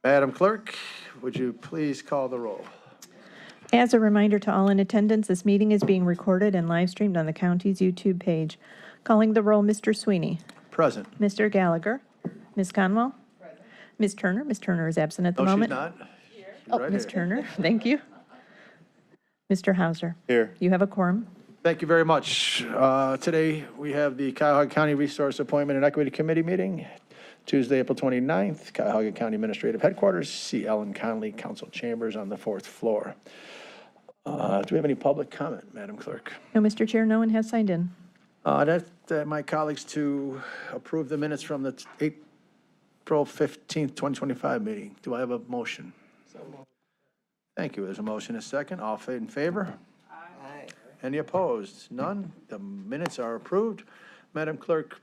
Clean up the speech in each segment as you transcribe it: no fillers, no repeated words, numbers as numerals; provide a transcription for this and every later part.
Madam Clerk, would you please call the roll? As a reminder to all in attendance, this meeting is being recorded and live streamed on the county's YouTube page. Calling the roll, Mr. Sweeney. Present. Mr. Gallagher. Ms. Conwell. Present. Ms. Turner. Ms. Turner is absent at the No, she's moment. not. Oh, right Ms. here. Turner, thank you. Mr. Hauser. Here. You have a quorum. Thank you very much. Today, we have the Cuyahoga County Resource Appointment and Equity Committee meeting, Tuesday, April 29th, Cuyahoga County Administrative Headquarters, C. Ellen Conley Council Chambers on the 4th floor. Do we have any public comment, Madam Clerk? No, Mr. Chair, no one has signed in. My colleagues to approve the minutes from the April 15th, 2025 meeting. Do I have a motion? Thank you. There's a motion, a second. All in favor? Aye. Any opposed? None. The minutes are approved. Madam Clerk,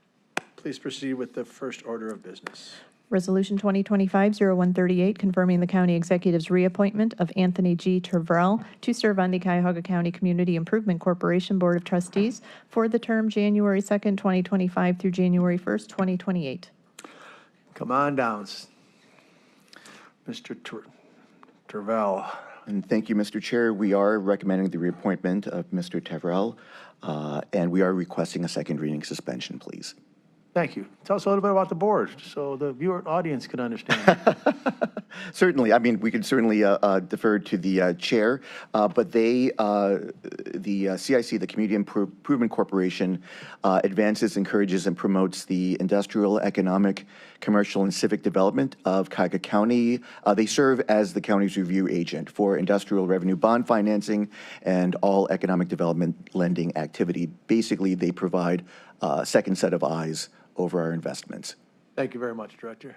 please proceed with the first order of business. Resolution 2025-0138, confirming the county executive's reappointment of Anthony G. Tervrell to serve on the Cuyahoga County Community Improvement Corporation Board of Trustees for the term January 2nd, 2025 through January 1st, 2028. Come on down, Mr. Tervrell. And thank you, Mr. Chair. We are recommending the reappointment of Mr. Tervrell, and we are requesting a second reading suspension, please. Thank you. Tell us a little bit about the board so the viewer audience can understand. Certainly. I mean, we could certainly defer to the chair, but the CIC, the Community Improvement Corporation, advances, encourages, and promotes the industrial, economic, commercial, and civic development of Cuyahoga County. They serve as the county's review agent for industrial revenue bond financing and all economic development lending activity. Basically, they provide a second set of eyes over our investments. Thank you very much, Director.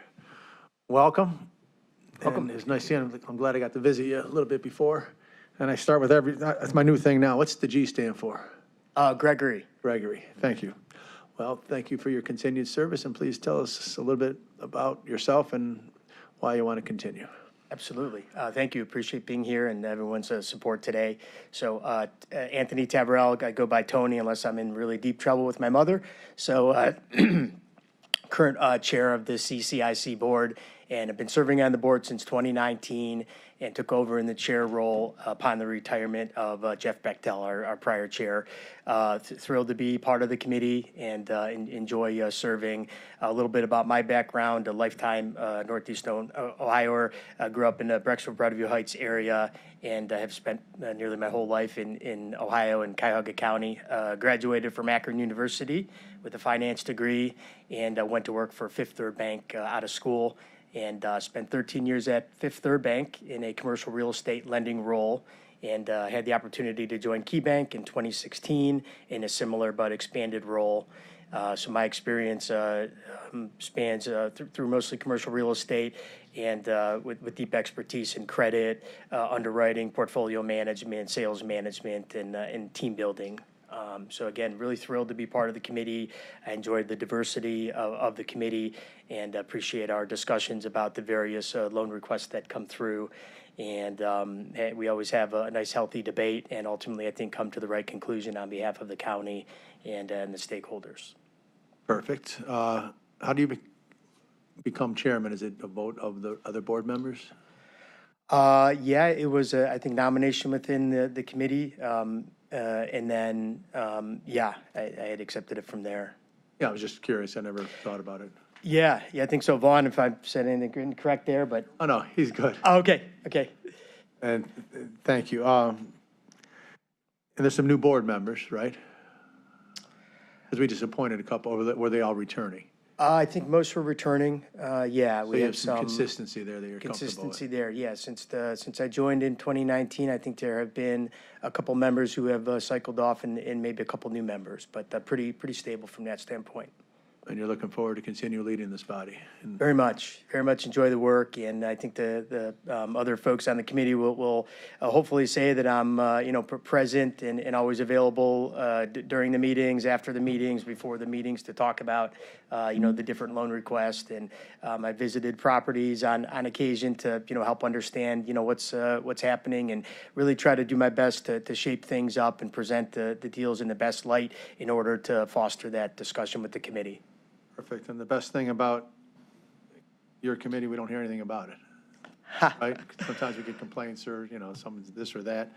Welcome. Welcome. It's nice seeing you. I'm glad I got to visit you a little bit before. And I start with that's my new thing now. What's the G stand for? Gregory. Gregory. Thank you. Well, thank you for your continued service, and please tell us a little bit about yourself and why you want to continue. Absolutely. Thank you. Appreciate being here and everyone's support today. So Anthony Tervrell, I go by Tony unless I'm in really deep trouble with my mother. So current chair of the CCIC board, and have been serving on the board since 2019 and took over in the chair role upon the retirement of Jeff Bechtel, our prior chair. Thrilled to be part of the committee and enjoy serving. A little bit about my background, a lifetime Northeast Ohio. I grew up in the Brecksville, Broadview Heights area and have spent nearly my whole life in Ohio and Cuyahoga County. Graduated from Akron University with a finance degree and went to work for Fifth Third Bank out of school. And spent 13 years at Fifth Third Bank in a commercial real estate lending role, and had the opportunity to join KeyBank in 2016 in a similar but expanded role. So my experience spans through mostly commercial real estate and with deep expertise in credit, underwriting, portfolio management, sales management, and team building. So again, really thrilled to be part of the committee. I enjoyed the diversity of the committee and appreciate our discussions about the various loan requests that come through. And we always have a nice, healthy debate and ultimately, I think, come to the right conclusion on behalf of the county and the stakeholders. Perfect. How do you become chairman? Is it a vote of the other board members? Yeah, it was, I think, nomination within the committee. And then, I had accepted it from there. Yeah, I was just curious. I never thought about it. Yeah, I think so. Vaughn, if I said anything incorrect there, but. Oh, no, he's good. Oh, okay. And thank you. And there's some new board members, right? Because we just appointed a couple. Were they all returning? I think most were returning. Yeah, So we you have have some consistency there that you're comfortable with. consistency there. Yeah, since I joined in 2019, I think there have been a couple members who have cycled off and maybe a couple new members, but pretty stable from that standpoint. And you're looking forward to continue leading this body. And Very much enjoy the work, and I think the other folks on the committee will hopefully say that I'm present and always available during the meetings, after the meetings, before the meetings to talk about the different loan requests. And I visited properties on occasion to help understand what's happening and really try to do my best to shape things up and present the deals in the best light in order to foster that discussion with the committee. perfect. And the best thing about your committee, we don't hear anything about it. right? Sometimes we get complaints or, someone's this or that,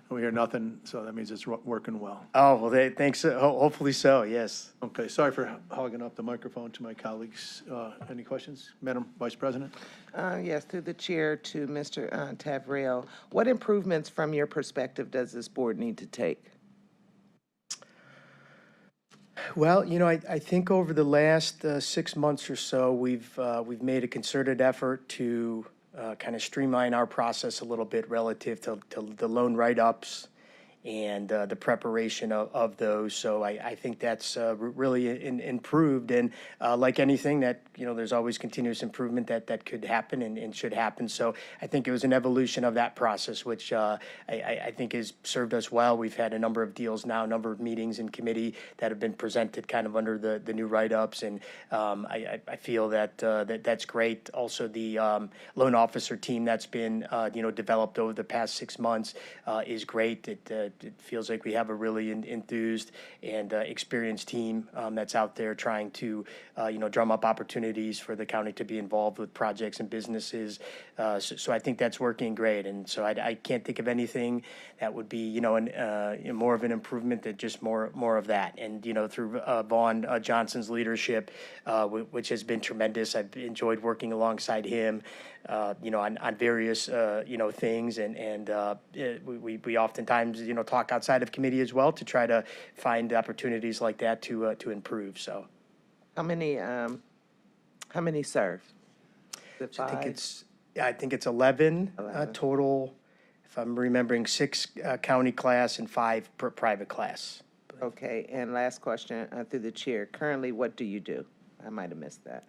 and we hear nothing, so that means it's working well. Oh, well, thanks. Hopefully so, yes. Okay, sorry for hogging up the microphone to my colleagues. Any questions? Madam Vice President? Yes, through the chair to Mr. Tavrell. What improvements from your perspective does this board need to take? Well, I think over the last 6 months or so, we've made a concerted effort to kind of streamline our process a little bit relative to the loan write-ups and the preparation of those. So I think that's really improved. And like anything that, there's always continuous improvement that could happen and should happen. So I think it was an evolution of that process, which I think has served us well. We've had a number of deals now, a number of meetings in committee that have been presented kind of under the new write-ups. And I feel that that's great. Also, the loan officer team that's been, developed over the past 6 months is great. It feels like we have a really enthused and experienced team that's out there trying to, drum up opportunities for the county to be involved with projects and businesses. So I think that's working great. And so I can't think of anything that would be, more of an improvement than just more of that. And, through Vaughn Johnson's leadership, which has been tremendous. I've enjoyed working alongside him, on various, things. And we oftentimes, talk outside of committee as well to try to find opportunities like that to improve. So How many serve? Is it I think it's 11 11. total, if I'm remembering, 6 county class and 5 private class. Okay, and last question through the chair. Currently, what do you do? I might have missed that.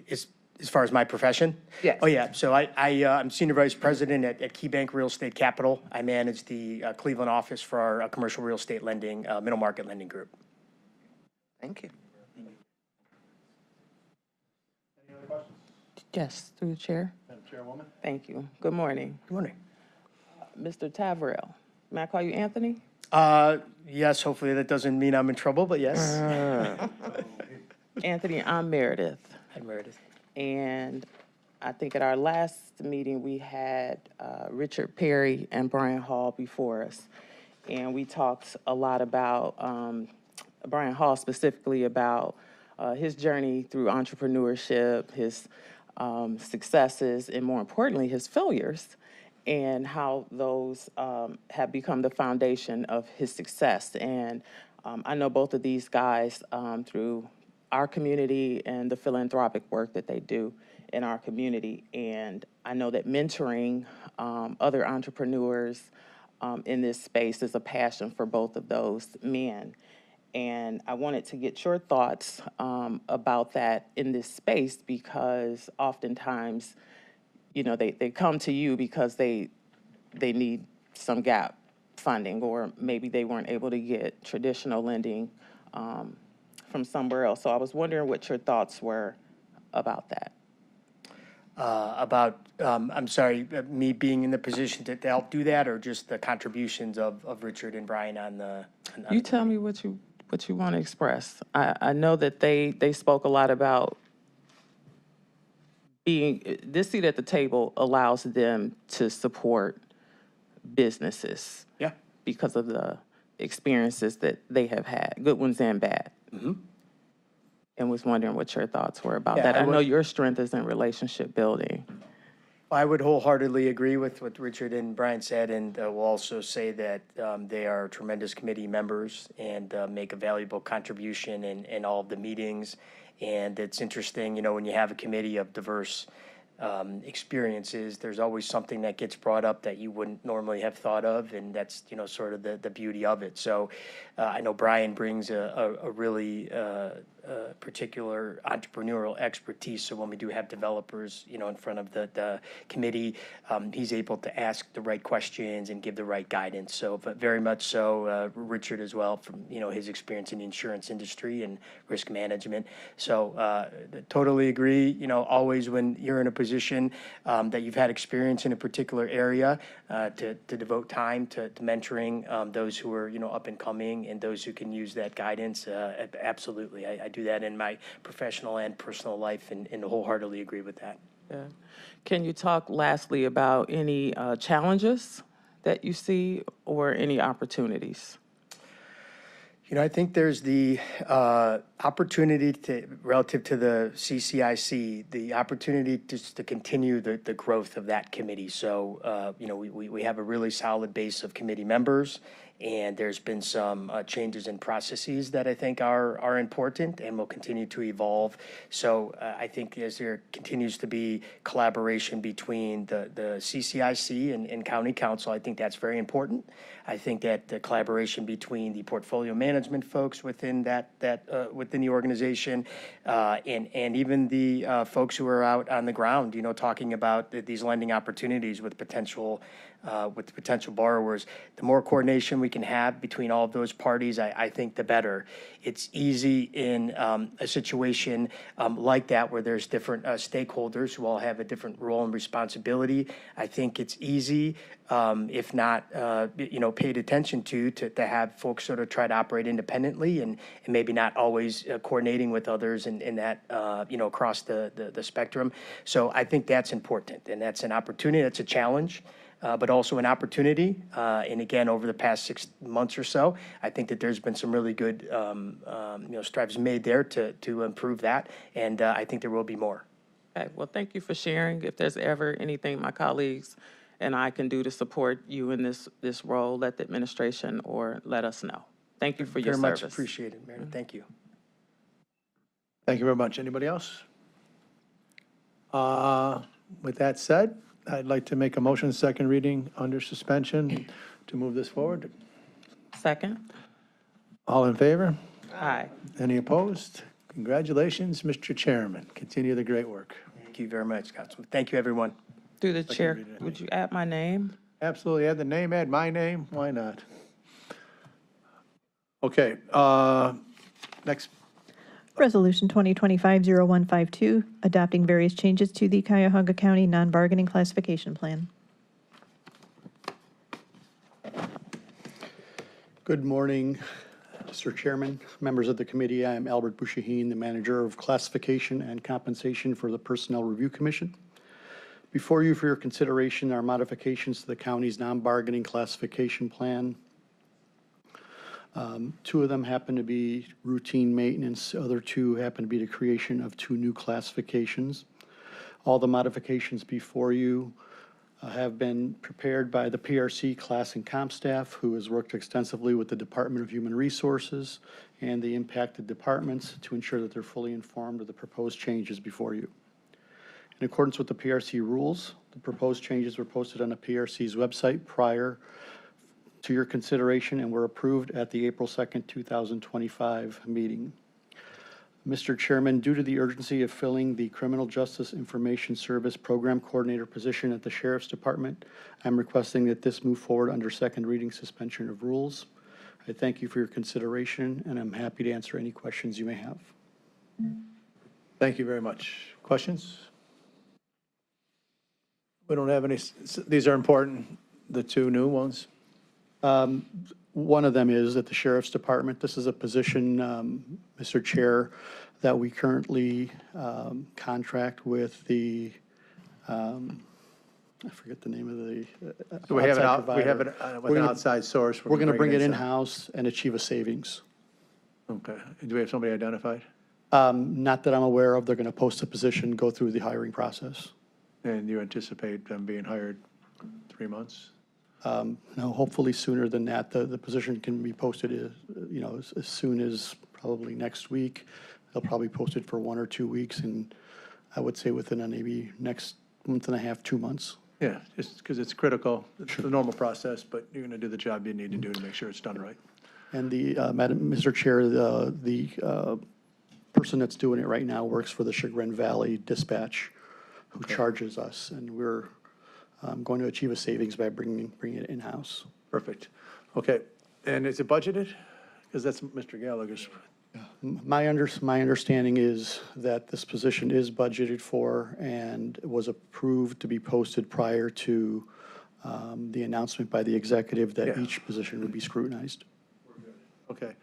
As far as my profession? Yes. Oh, yeah. So I'm Senior Vice President at KeyBank Real Estate Capital. I manage the Cleveland office for our commercial real estate lending, middle market lending group. Thank you. Any other questions? Yes, through the chair. Madam Chairwoman? Thank you. Good morning. Good morning. Mr. Tavrell, may I call you Anthony? Yes, hopefully that doesn't mean I'm in trouble, but yes. Anthony, I'm Meredith. Hi, Meredith. And I think at our last meeting, we had Richard Perry and Brian Hall before us. And we talked a lot about, Brian Hall specifically about his journey through entrepreneurship, his successes, and more importantly, his failures, and how those have become the foundation of his success. And I know both of these guys through our community and the philanthropic work that they do in our community. And I know that mentoring other entrepreneurs in this space is a passion for both of those men. And I wanted to get your thoughts about that in this space, because oftentimes, they come to you because they need some gap funding, or maybe they weren't able to get traditional lending from somewhere else. So I was wondering what your thoughts were about that. I'm sorry, me being in the position to help do that, or just the contributions of Richard and Brian on the. You tell me what you want to express. I know that they spoke a lot about this seat at the table allows them to support businesses. Yeah. Because of the experiences that they have had, good ones and bad. Mm-hmm. And was wondering what your thoughts were about Yeah, that. I I know would- your strength is in relationship building. I would wholeheartedly agree with what Richard and Brian said, and will also say that they are tremendous committee members and make a valuable contribution in all of the meetings. And it's interesting, when you have a committee of diverse experiences, there's always something that gets brought up that you wouldn't normally have thought of, and that's sort of the beauty of it. So I know Brian brings a really particular entrepreneurial expertise. So when we do have developers, in front of the committee, he's able to ask the right questions and give the right guidance. So, but very much so, Richard as well, from his experience in the insurance industry and risk management. So totally agree. Always when you're in a position that you've had experience in a particular area, to devote time to mentoring those who are up and coming and those who can use that guidance. Absolutely, I do that in my professional and personal life, and wholeheartedly agree with that. Yeah. Can you talk lastly about any challenges that you see or any opportunities? I think there's the opportunity relative to the CCIC, the opportunity just to continue the growth of that committee. So, we have a really solid base of committee members, and there's been some changes in processes that I think are important and will continue to evolve. So I think as there continues to be collaboration between the CCIC and County Council, I think that's very important. I think that the collaboration between the portfolio management folks within within the organization and even the folks who are out on the ground, talking about these lending opportunities with potential borrowers, the more coordination we can have between all of those parties, I think the better. It's easy in a situation like that where there's different stakeholders who all have a different role and responsibility. I think it's easy, if not, paid attention to have folks sort of try to operate independently and maybe not always coordinating with others in that, across the spectrum. So I think that's important, and that's an opportunity. That's a challenge. But also an opportunity. And again, over the past 6 months or so, I think that there's been some really good strides made there to improve that. And I think there will be more. Okay, well, thank you for sharing. If there's ever anything my colleagues and I can do to support you in this role, let the administration or let us know. Thank you for your Very service. much appreciated, Meredith. Thank you. Thank you very much. Anybody else? With that said, I'd like to make a motion, second reading under suspension, to move this forward. Second? All in favor? Aye. Any opposed? Congratulations, Mr. Chairman. Continue the great work. Thank you very much, Councilman. Thank you, everyone. Through the chair, would you add my name? Absolutely. Add the name, add my name. Why not? Okay, next. Resolution 2025-0152, adopting various changes to the Cuyahoga County non-bargaining classification plan. Good morning, Mr. Chairman, members of the committee. I am Albert Bouchahine, the Manager of Classification and Compensation for the Personnel Review Commission. Before you for your consideration are modifications to the county's non-bargaining classification plan. 2 of them happen to be routine maintenance. The other 2 happen to be the creation of 2 new classifications. All the modifications before you have been prepared by the PRC class and comp staff, who has worked extensively with the Department of Human Resources and the impacted departments to ensure that they're fully informed of the proposed changes before you. In accordance with the PRC rules, the proposed changes were posted on the PRC's website prior to your consideration and were approved at the April 2nd, 2025 meeting. Mr. Chairman, due to the urgency of filling the Criminal Justice Information Service Program Coordinator position at the Sheriff's Department, I'm requesting that this move forward under second reading suspension of rules. I thank you for your consideration, and I'm happy to answer any questions you may have. Thank you very much. Questions? We don't have any. These are important, the 2 new ones. One of them is at the Sheriff's Department. This is a position, Mr. Chair, that we currently contract with the, I forget the name of the We have it outside out, we have provider. it with an outside source. We're going to bring it inside. in-house and achieve a savings. Okay. Do we have somebody identified? Not that I'm aware of. They're going to post a position, go through the hiring process. And you anticipate them being hired 3 months? No, hopefully sooner than that. The position can be posted, as soon as probably next week. They'll probably post it for 1 or 2 weeks, and I would say within maybe next month and a half, 2 months. Yeah, just because it's critical. It's the normal process, but you're going to do the job you need to do to make sure it's done right. And Mr. Chair, the person that's doing it right now works for the Chagrin Valley Dispatch, who charges us, and we're going to achieve a savings by bringing it in-house. Perfect. Okay. And is it budgeted? Because that's Mr. Gallagher's. My understanding is that this position is budgeted for and was approved to be posted prior to the announcement by the executive that Yeah. each position would be scrutinized. Okay.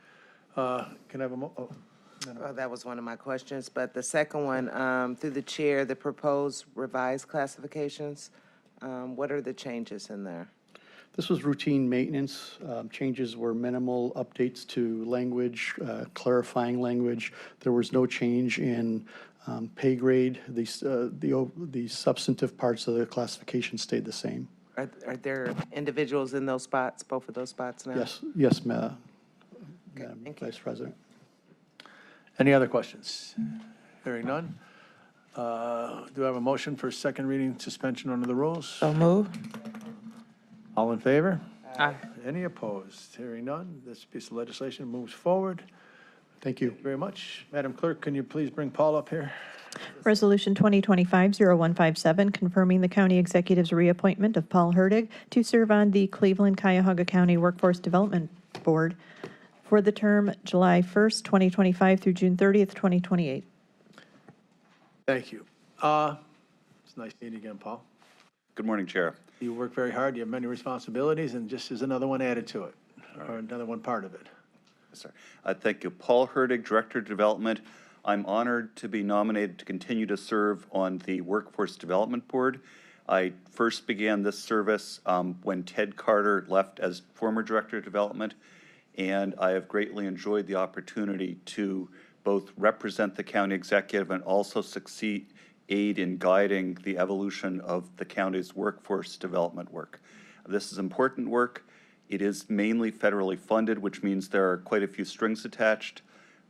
Can I have a That was one of my questions, but the second one, through the chair, the proposed revised classifications, what are the changes in there? This was routine maintenance. Changes were minimal, updates to language, clarifying language. There was no change in pay grade. The substantive parts of the classification stayed the same. Are there individuals in those spots, both of those spots now? Yes, Madam thank you. Vice President. Any other questions? Hearing none. Do I have a motion for second reading suspension under the rules? So move. All in favor? Aye. Any opposed? Hearing none. This piece of legislation moves forward. Thank you. Very much. Madam Clerk, can you please bring Paul up here? Resolution 2025-0157, confirming the county executive's reappointment of Paul Herdig to serve on the Cleveland-Cuyahoga County Workforce Development Board for the term July 1st, 2025 through June 30th, 2028. Thank you. It's nice meeting you again, Paul. Good morning, Chair. You work very hard, you have many responsibilities, and just as another one added to it, or another one part of it. Yes, sir. Thank you. Paul Herdig, Director of Development. I'm honored to be nominated to continue to serve on the Workforce Development Board. I first began this service when Ted Carter left as former Director of Development, and I have greatly enjoyed the opportunity to both represent the county executive and also aid in guiding the evolution of the county's workforce development work. This is important work. It is mainly federally funded, which means there are quite a few strings attached,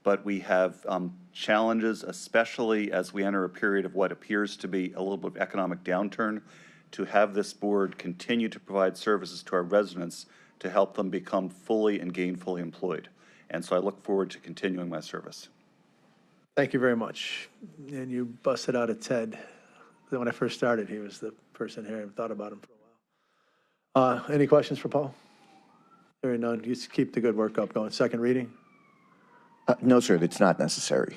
but we have challenges, especially as we enter a period of what appears to be a little bit of economic downturn, to have this board continue to provide services to our residents to help them become fully and gainfully employed. And so I look forward to continuing my service. Thank you very much. And you busted out of Ted. When I first started, he was the person here. I thought about him for a while. Any questions for Paul? Hearing none. You just keep the good work up going. Second reading? No, sir, it's not necessary.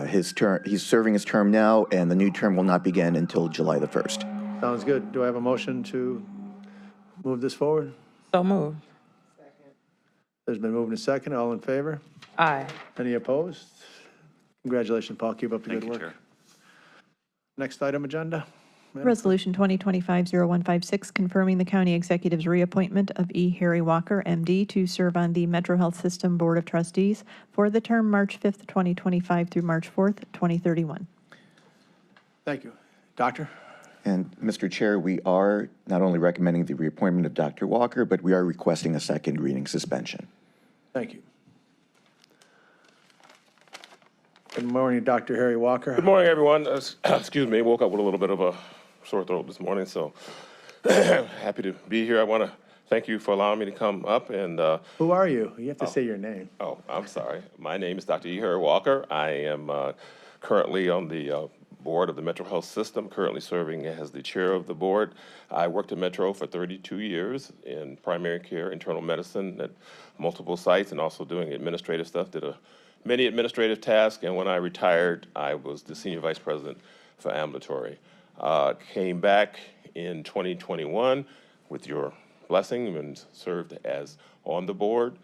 His term, he's serving his term now, and the new term will not begin until July the 1st. Sounds good. Do I have a motion to move this forward? So move. There's been moved and second. All in favor? Aye. Any opposed? Congratulations, Paul. Keep up the Thank good you, work. Chair. Next item agenda. Madam Resolution 2025-0156, confirming the county executive's reappointment of E. Harry Walker, MD, to serve on the Metro Health System Board of Trustees for the term March 5th, 2025 through March 4th, 2031. Thank you. Doctor? And, Mr. Chair, we are not only recommending the reappointment of Dr. Walker, but we are requesting a second reading suspension. Thank you. Good morning, Dr. Harry Walker. Good morning, everyone. Excuse me, woke up with a little bit of a sore throat this morning, so happy to be here. I want to thank you for allowing me to come up and, Who are you? You have to say your name. oh, I'm sorry. My name is Dr. E. Harry Walker. I am currently on the board of the Metro Health System, currently serving as the chair of the board. I worked at Metro for 32 years in primary care, internal medicine at multiple sites, and also doing administrative stuff, did many administrative tasks, and when I retired, I was the senior vice president for ambulatory. Came back in 2021 with your blessing and served as on the board.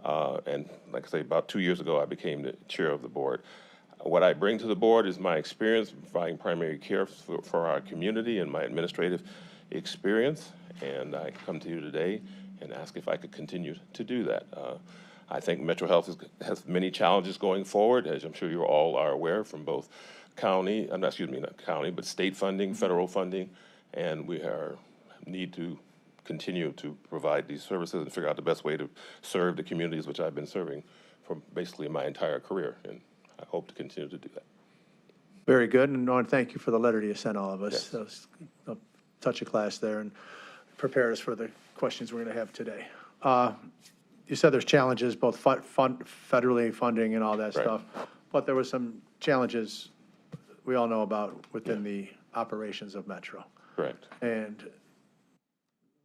And like I say, about 2 years ago, I became the chair of the board. What I bring to the board is my experience providing primary care for our community and my administrative experience. And I come to you today and ask if I could continue to do that. I think Metro Health has many challenges going forward, as I'm sure you all are aware, from both county, not county, but state funding, federal funding, and we need to continue to provide these services and figure out the best way to serve the communities which I've been serving for basically my entire career, and I hope to continue to do that. Very good, and I want to thank you for the letter you sent all of us. Yes. That was a touch of class there and prepared us for the questions we're going to have today. You said there's challenges, both federally funding and all that Right. stuff, but there were some challenges we all know about within the operations of Metro. Correct. And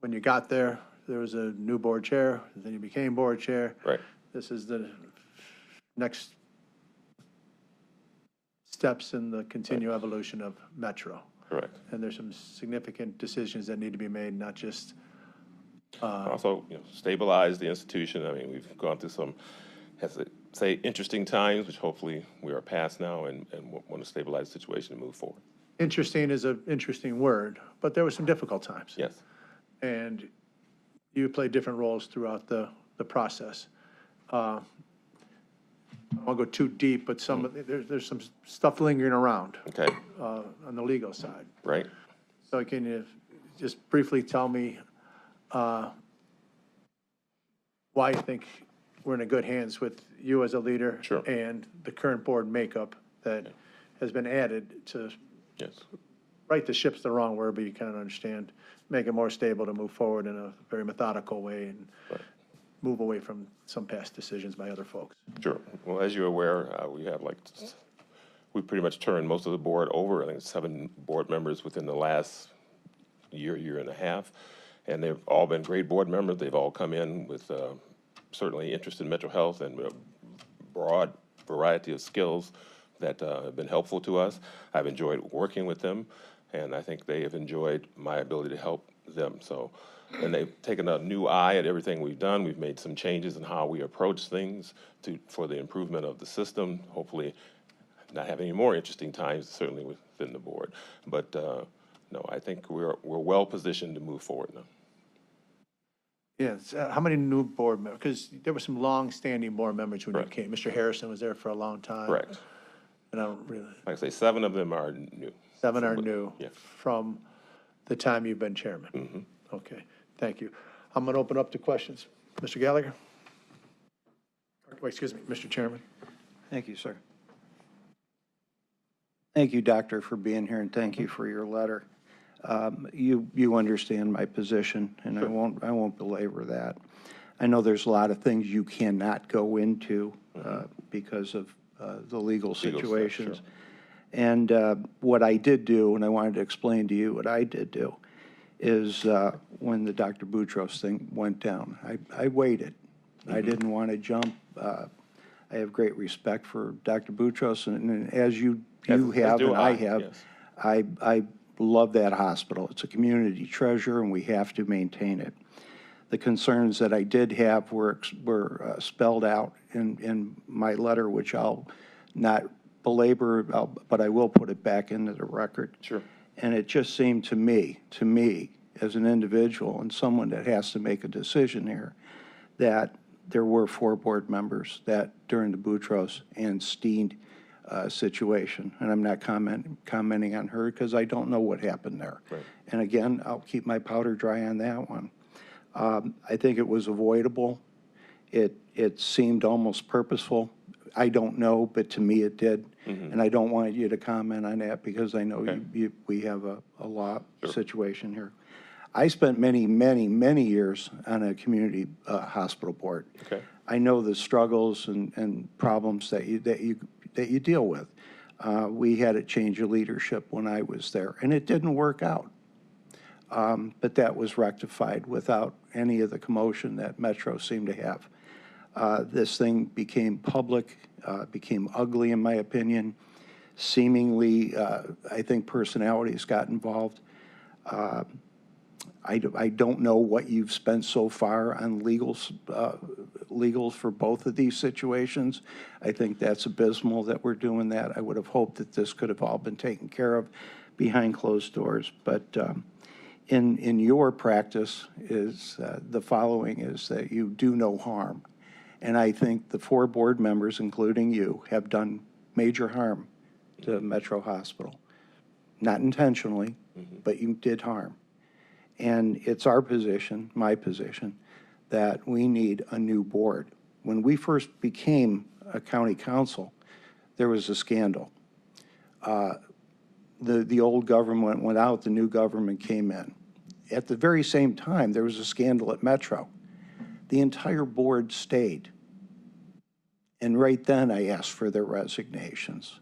when you got there, there was a new board chair, then you became board chair. Right. This is the next steps in the continued evolution of Metro. Correct. And there's some significant decisions that need to be made, not just, Also, stabilize the institution. I mean, we've gone through some say, interesting times, which hopefully we are past now, and want to stabilize the situation and move forward. Interesting is an interesting word, but there were some difficult times. Yes. And you played different roles throughout the process. I don't want to go too deep, but there's some stuff lingering around Okay. on the legal side. Right. So can you just briefly tell me why you think we're in a good hands with you as a leader? Sure. And the current board makeup that has been added to Yes. right the ship's the wrong word, but you kind of understand, make it more stable to move forward in a very methodical way and Right. move away from some past decisions by other folks. Sure. Well, as you're aware, we have we pretty much turned most of the board over. I think 7 board members within the last year and a half. And they've all been great board members. They've all come in with certainly interest in mental health and a broad variety of skills that have been helpful to us. I've enjoyed working with them, and I think they have enjoyed my ability to help them. So, and they've taken a new eye at everything we've done. We've made some changes in how we approach things for the improvement of the system. Hopefully, not have any more interesting times, certainly within the board. But no, I think we're well positioned to move forward now. Yes, how many new board members? Because there were some long-standing board members when you Correct. came. Mr. Harrison was there for a long time. Correct. And I don't really, Like I say, 7 of them are new. 7 are new Yeah. from the time you've been chairman. Okay, thank you. I'm going to open up to questions. Mr. Gallagher? Wait, excuse me, Mr. Chairman. Thank you, sir. Thank you, Doctor, for being here, and thank you for your letter. You understand my position, and I won't belabor that. I know there's a lot of things you cannot go into because of the legal situations. Sure. And what I did do, and I wanted to explain to you what I did do, is when the Dr. Boutros thing went down, I waited. I didn't want to jump. I have great respect for Dr. Boutros, and as you As have do and I I, have, yes. I love that hospital. It's a community treasure, and we have to maintain it. The concerns that I did have were spelled out in my letter, which I'll not belabor, but I will put it back into the record. Sure. And it just seemed to me, as an individual and someone that has to make a decision here, that there were 4 board members that during the Boutros and Steen situation, and I'm not commenting on her because I don't know what happened there. Right. And again, I'll keep my powder dry on that one. I think it was avoidable. It seemed almost purposeful. I don't know, but to me it did. And I don't want you to comment on that because I know we have a law situation here. I spent many, many, many years on a community hospital board. Okay. I know the struggles and problems that you deal with. We had a change of leadership when I was there, and it didn't work out. But that was rectified without any of the commotion that Metro seemed to have. This thing became public, became ugly in my opinion. Seemingly, I think personalities got involved. I don't know what you've spent so far on legals for both of these situations. I think that's abysmal that we're doing that. I would have hoped that this could have all been taken care of behind closed doors. But in your practice is the following is that you do no harm. And I think the 4 board members, including you, have done major harm to Metro Hospital. Not intentionally, but you did harm. And it's our position, my position, that we need a new board. When we first became a county council, there was a scandal. The old government went out, the new government came in. At the very same time, there was a scandal at Metro. The entire board stayed. And right then, I asked for their resignations.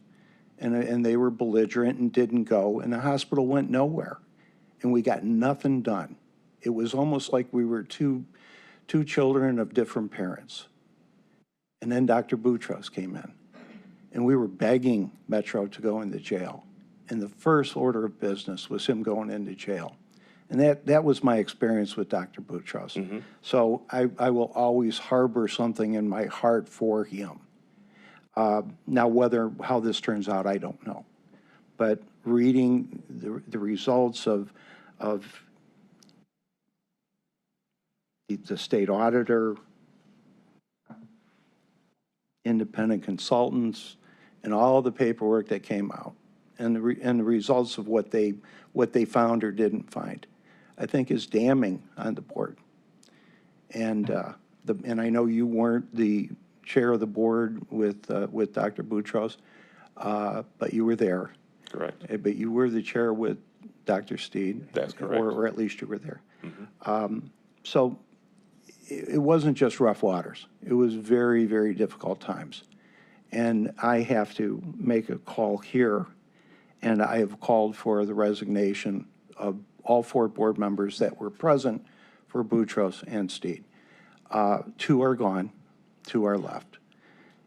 And they were belligerent and didn't go, and the hospital went nowhere. And we got nothing done. It was almost like we were two children of different parents. And then Dr. Boutros came in, and we were begging Metro to go into jail. And the first order of business was him going into jail. And that was my experience with Dr. Boutros. So I will always harbor something in my heart for him. Now, how this turns out, I don't know. But reading the results of the state auditor, independent consultants, and all the paperwork that came out, and the results of what they found or didn't find, I think is damning on the board. And and I know you weren't the chair of the board with Dr. Boutros, but you were there. Correct. But you were the chair with Dr. Steed. That's correct. Or at least you were there. So it wasn't just rough waters. It was very, very difficult times. And I have to make a call here, and I have called for the resignation of all 4 board members that were present for Boutros and Steed. 2 are gone, 2 are left.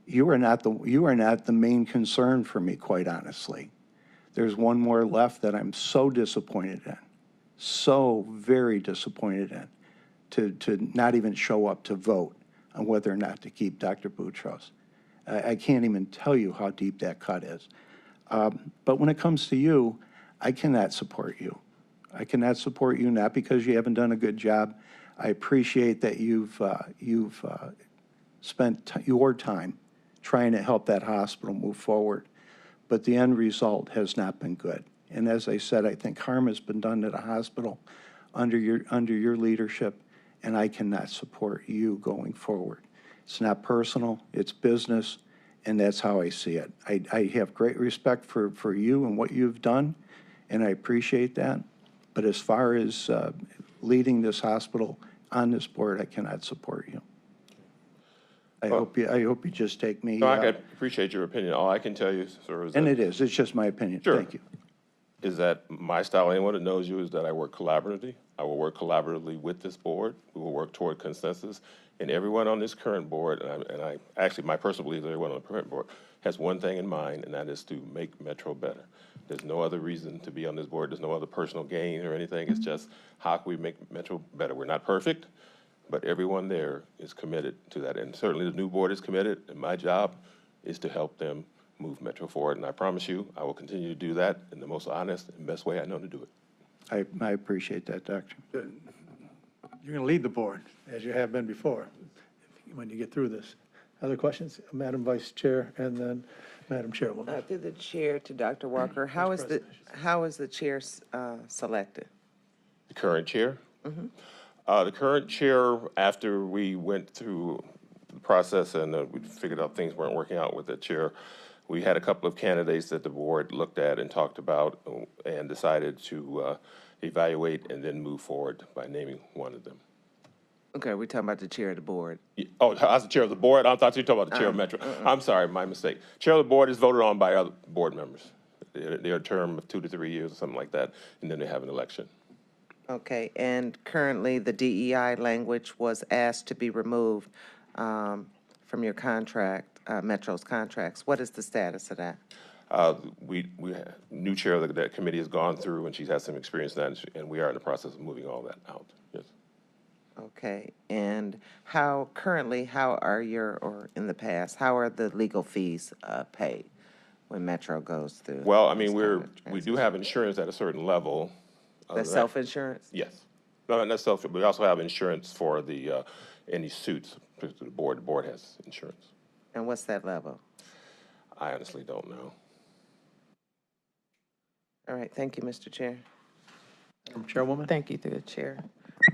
You are not the main concern for me, quite honestly. There's 1 more left that I'm so disappointed in, so very disappointed in, to not even show up to vote on whether or not to keep Dr. Boutros. I can't even tell you how deep that cut is. But when it comes to you, I cannot support you. I cannot support you, not because you haven't done a good job. I appreciate that you've spent your time trying to help that hospital move forward, but the end result has not been good. And as I said, I think harm has been done to the hospital under your leadership, and I cannot support you going forward. It's not personal, it's business, and that's how I see it. I have great respect for you and what you've done, and I appreciate that. But as far as leading this hospital on this board, I cannot support you. I hope you just take me. No, I can appreciate your opinion. All I can tell you, sir, is And that, it's just my opinion. Sure. Thank you. is that my style, anyone that knows you, is that I work collaboratively. I will work collaboratively with this board. We will work toward consensus. And everyone on this current board, and I actually, my personal belief is everyone on the current board has one thing in mind, and that is to make Metro better. There's no other reason to be on this board. There's no other personal gain or anything. It's just how can we make Metro better? We're not perfect, but everyone there is committed to that. And certainly the new board is committed, and my job is to help them move Metro forward. And I promise you, I will continue to do that in the most honest and best way I know to do it. I appreciate that, Doctor. Good. You're going to lead the board, as you have been before, when you get through this. Other questions? Madam Vice Chair and then Madam Chairwoman. Through the chair to Dr. Walker, how is the chair selected? The current chair? The current chair, after we went through the process and we figured out things weren't working out with the chair, we had a couple of candidates that the board looked at and talked about and decided to evaluate and then move forward by naming one of them. Okay, we're talking about the chair of the board. Oh, I was the chair of the board? I thought you were talking about the chair of Metro. I'm sorry, my mistake. Chair of the board is voted on by other board members. Their term of 2 to 3 years or something like that, and then they have an election. Okay, and currently the DEI language was asked to be removed from your contract, Metro's contracts. What is the status of that? New chair of that committee has gone through, and she's had some experience in that, and we are in the process of moving all that out. Yes. Okay, and how are or in the past, how are the legal fees paid when Metro goes through? Well, I mean, this kind of we do have insurance at a certain level. That's self-insurance? Yes. No, not self, but we also have insurance for the, any suits to the board. The board has insurance. And what's that level? I honestly don't know. All right, thank you, Mr. Chair. Madam Chairwoman? Thank you, through the chair.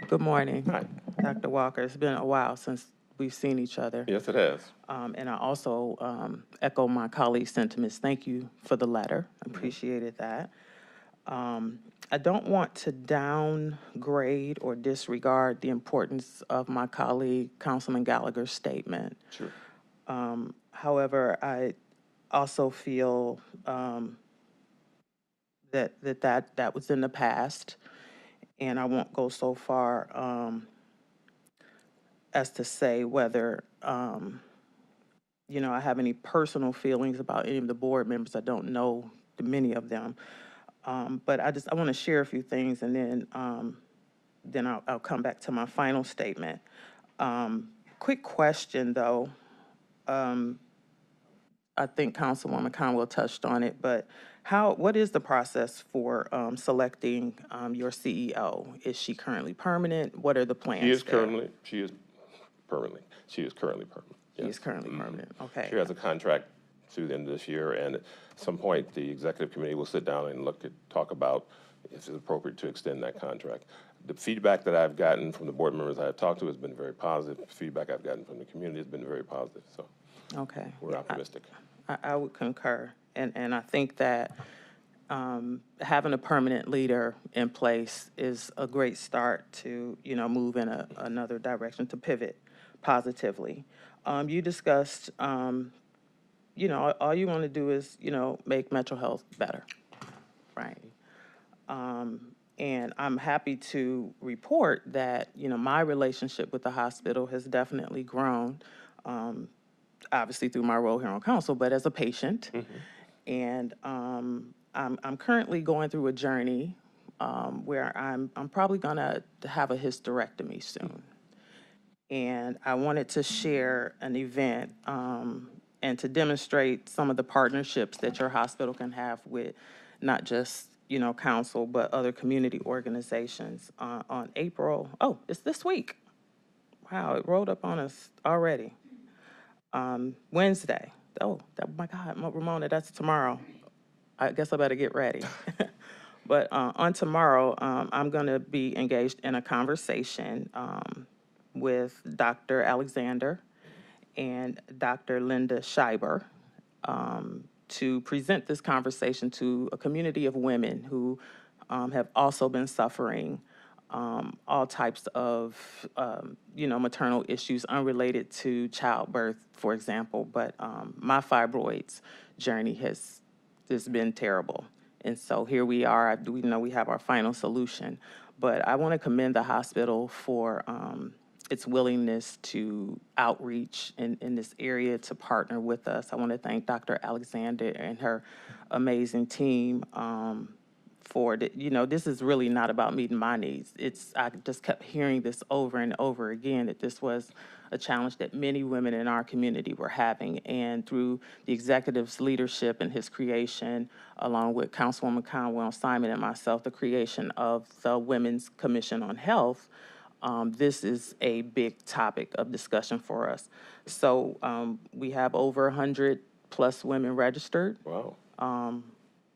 Good morning. Hi. Dr. Walker, it's been a while since we've seen each other. Yes, it has. And I also echo my colleague's sentiments. Thank you for the letter. Appreciated that. I don't want to downgrade or disregard the importance of my colleague, Councilman Gallagher's statement. Sure. However, I also feel that was in the past, and I won't go so far as to say whether I have any personal feelings about any of the board members. I don't know many of them, but I want to share a few things, and then I'll come back to my final statement. Quick question though. I think Councilwoman Conwell touched on it, but what is the process for selecting your CEO? Is she currently permanent? What are the plans She is there? currently permanent. She is currently permanent, okay. She has a contract through the end of this year, and at some point, the executive committee will sit down and talk about if it's appropriate to extend that contract. The feedback that I've gotten from the board members I've talked to has been very positive. The feedback I've gotten from the community has been very positive, so Okay. we're optimistic. I would concur, and I think that having a permanent leader in place is a great start to, move in another direction, to pivot positively. You discussed, all you want to do is, make Metro Health better, right? And I'm happy to report that, my relationship with the hospital has definitely grown, obviously through my role here on council, but as a patient. And I'm currently going through a journey where I'm probably going to have a hysterectomy soon. And I wanted to share an event and to demonstrate some of the partnerships that your hospital can have with not just, council, but other community organizations on April. Oh, it's this week. Wow, it rolled up on us already. Wednesday. Oh, my God, Ramona, that's tomorrow. I guess I better get ready. But on tomorrow, I'm going to be engaged in a conversation with Dr. Alexander and Dr. Linda Scheiber to present this conversation to a community of women who have also been suffering all types of, maternal issues unrelated to childbirth, for example. But my fibroids journey has been terrible. And so here we are. We know we have our final solution. But I want to commend the hospital for its willingness to outreach in this area to partner with us. I want to thank Dr. Alexander and her amazing team for it. This is really not about meeting my needs. I just kept hearing this over and over again, that this was a challenge that many women in our community were having. And through the executive's leadership and his creation, along with Councilwoman Conwell, Simon, and myself, the creation of the Women's Commission on Health, this is a big topic of discussion for us. So we have over 100 plus women registered. Wow.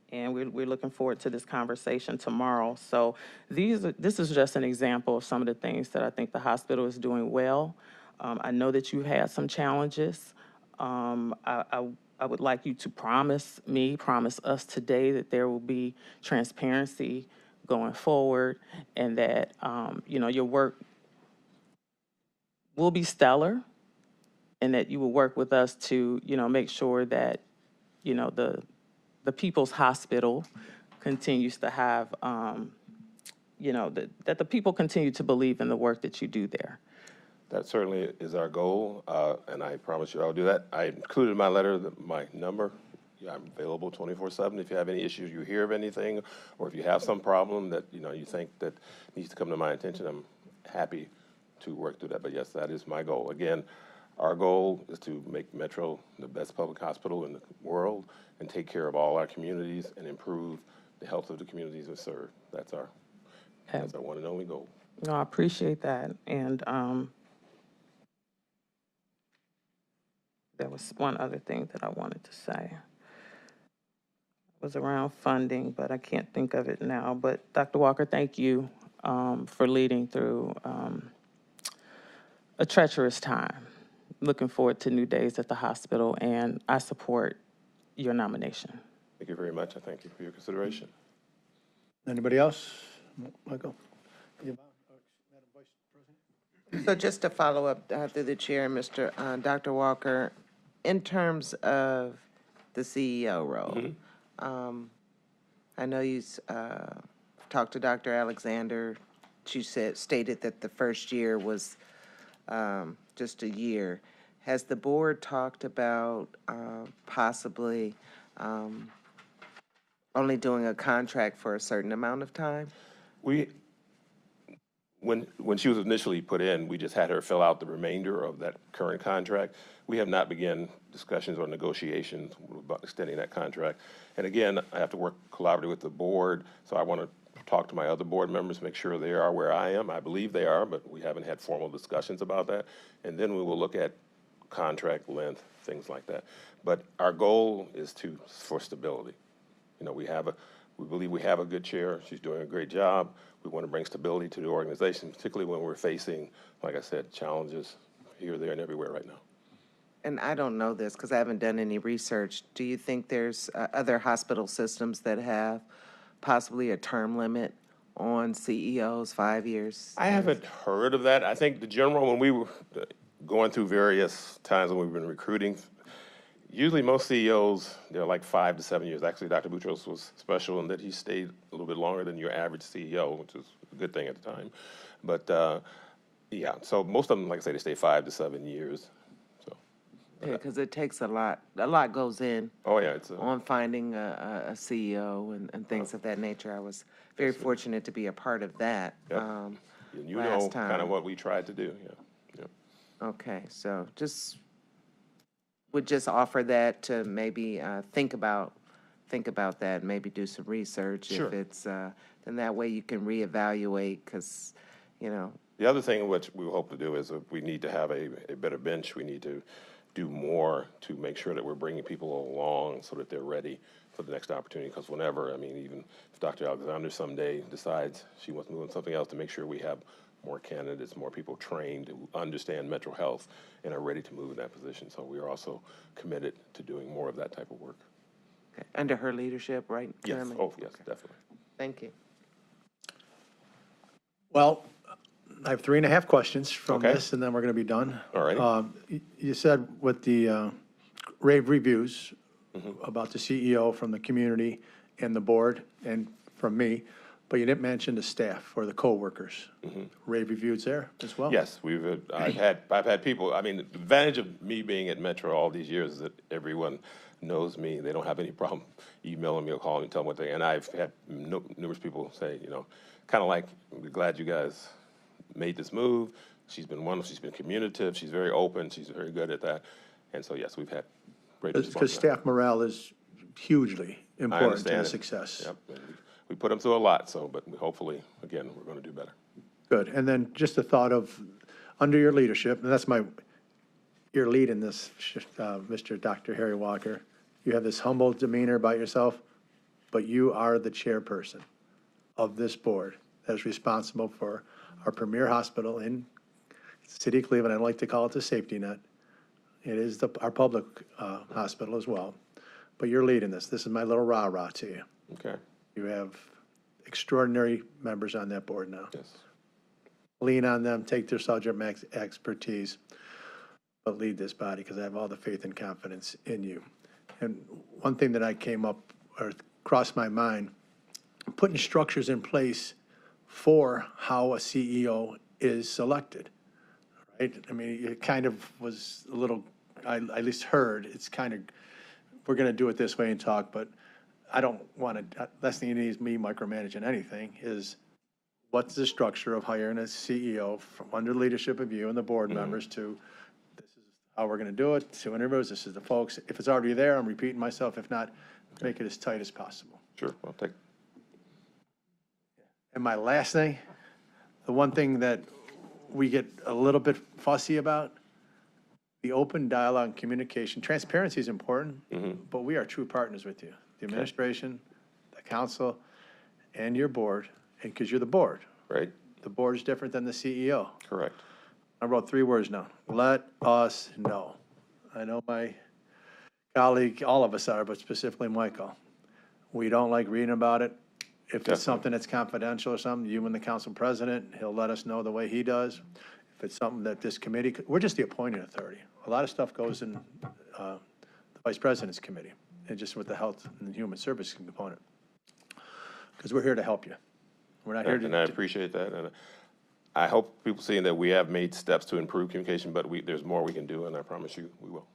And we're looking forward to this conversation tomorrow. So this is just an example of some of the things that I think the hospital is doing well. I know that you had some challenges. I would like you to promise us today that there will be transparency going forward, and that your work will be stellar, and that you will work with us to make sure that the People's Hospital continues to have that the people continue to believe in the work that you do there. That certainly is our goal, and I promise you I'll do that. I included in my letter my number. Yeah, I'm available 24/7. If you have any issues, you hear of anything, or if you have some problem that you think that needs to come to my attention, I'm happy to work through that. But yes, that is my goal. Again, our goal is to make Metro the best public hospital in the world and take care of all our communities and improve the health of the communities we serve. That's our one and only goal. No, I appreciate that. And there was one other thing that I wanted to say. It was around funding, but I can't think of it now. But Dr. Walker, thank you for leading through a treacherous time. Looking forward to new days at the hospital, and I support your nomination. Thank you very much. I thank you for your consideration. Anybody else? Michael? So just to follow up through the chair, Dr. Walker, in terms of the CEO role, I know you talked to Dr. Alexander. She stated that the first year was just a year. Has the board talked about possibly only doing a contract for a certain amount of time? when she was initially put in, we just had her fill out the remainder of that current contract. We have not begun discussions or negotiations about extending that contract. And again, I have to work collaboratively with the board, so I want to talk to my other board members, make sure they are where I am. I believe they are, but we haven't had formal discussions about that. And then we will look at contract length, things like that. But our goal is for stability. You know, we believe we have a good chair. She's doing a great job. We want to bring stability to the organization, particularly when we're facing, like I said, challenges here, there, and everywhere right now. And I don't know this because I haven't done any research. Do you think there's other hospital systems that have possibly a term limit on CEOs, 5 years? I haven't heard of that. I think the general, when we were going through various times when we've been recruiting, usually most CEOs, they're like 5 to 7 years. Actually, Dr. Boutros was special in that he stayed a little bit longer than your average CEO, which is a good thing at the time. But yeah, so most of them, like I say, they stay 5 to 7 years. So. Yeah, because it takes a lot goes in Oh yeah, it's on finding a CEO and things of that nature. I was very fortunate to be a part of that Yep. And you last know time. kind of what we tried to do. Yeah. Okay, so would just offer that to maybe think about that, maybe do some research. Sure. If it's, then that way you can reevaluate, because, you know, The other thing which we hope to do is if we need to have a better bench. We need to do more to make sure that we're bringing people along so that they're ready for the next opportunity. Because whenever, I mean, even if Dr. Alexander someday decides she wants to move on something else, to make sure we have more candidates, more people trained who understand mental health and are ready to move in that position. So we are also committed to doing more of that type of work. okay, under her leadership, right? Yes. Chairman? Oh, yes, definitely. Thank you. Well, I have 3.5 questions from Okay. this, and then we're going to be done. All righty. You said with the rave reviews Mm-hmm. about the CEO from the community and the board and from me, but you didn't mention the staff or the co-workers. Rave reviews there as well? Mm-hmm. Yes, I've had people, I mean, the advantage of me being at Metro all these years is that everyone knows me. They don't have any problem emailing me or calling me and telling me what they, and I've had numerous people say, you know, kind of like, we're glad you guys made this move. She's been wonderful. She's been communicative. She's very open. She's very good at that. And so, yes, we've had great response. Because staff morale is hugely I important to understand the it. success. Yep. And we put them through a lot, so, but hopefully, again, we're going to do better. Good. And then just a thought of, under your leadership, and that's your lead in this, Mr. Dr. Harry Walker, you have this humble demeanor about yourself, but you are the chairperson of this board that is responsible for our premier hospital in the city of Cleveland. I like to call it the safety net. It is our public hospital as well. But you're leading this. This is my little rah-rah to you. Okay, You have extraordinary members on that board now. yes. Lean on them, take their subject matter expertise, but lead this body, because I have all the faith and confidence in you. And one thing that I came up, or crossed my mind, putting structures in place for how a CEO is selected, right? I mean, it kind of was a little, I at least heard, it's kind of, we're going to do it this way and talk, but I don't want to, last thing you need is me micromanaging anything, is what's the structure of hiring a CEO from under the leadership of you and the board members to, this is how we're going to do it, 2 interviews, this is the folks. If it's already there, I'm repeating myself. If not, make it as tight as possible. Sure, I'll take. And my last thing, the one thing that we get a little bit fussy about, the open dialogue and communication. Transparency is important, but we are true partners with you. The administration, the council, and your board, and because you're the board. Right, The board is different than the CEO. correct. I wrote 3 words now. Let us know. I know my colleague, all of us are, but specifically Michael. We don't like reading about it. If Definitely. it's something that's confidential or something, you and the council president, he'll let us know the way he does. If it's something that this committee, we're just the appointing authority. A lot of stuff goes in the vice president's committee, and just with the health and human services component. Because we're here to help you. We're not here And I to, appreciate that, and I hope people seeing that we have made steps to improve communication, but there's more we can do, and I promise you, we will.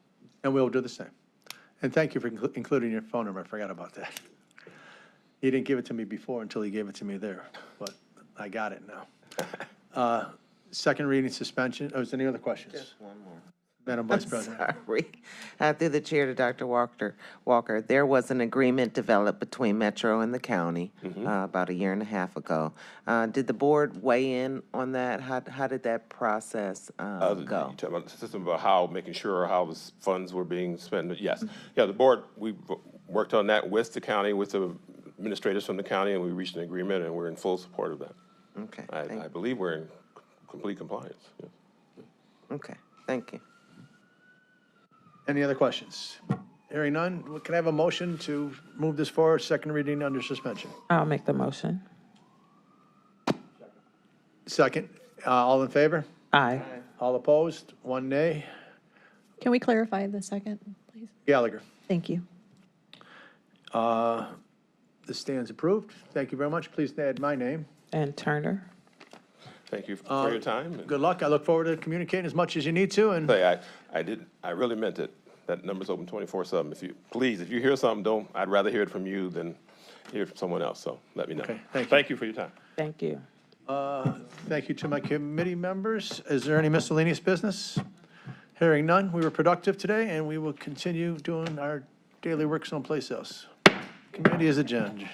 and we'll do the same. And thank you for including your phone number. I forgot about that. He didn't give it to me before until he gave it to me there, but I got it now. Second reading suspension. Oh, is there any other questions? Just one more. Madam Vice President. Sorry. Through the chair to Dr. Walker, there was an agreement developed between Metro and the county about a year and a half ago. Did the board weigh in on that? How did that process You go? talk about the system about how, making sure how the funds were being spent. Yes. Yeah, the board, we worked on that with the county, with the administrators from the county, and we reached an agreement, and we're in full support of that. Okay, I believe we're in complete compliance. Yes. okay, thank you. Any other questions? Hearing none, can I have a motion to move this forward, second reading under suspension? I'll make the motion. Second, all in favor? Aye. All opposed? One nay. Can we clarify the second, please? Gallagher. Thank you. This stands approved. Thank you very much. Please add my name. And Turner? Thank you for your time. and- Good luck. I look forward to communicating as much as you need to, and Say, I really meant it. That number's open 24/7. If you hear something, I'd rather hear it from you than hear it from someone else, so let me know. Okay, thank you. Thank you for your time. Thank you. thank you to my committee members. Is there any miscellaneous business? Hearing none, we were productive today, and we will continue doing our daily work someplace else. Committee is adjourned.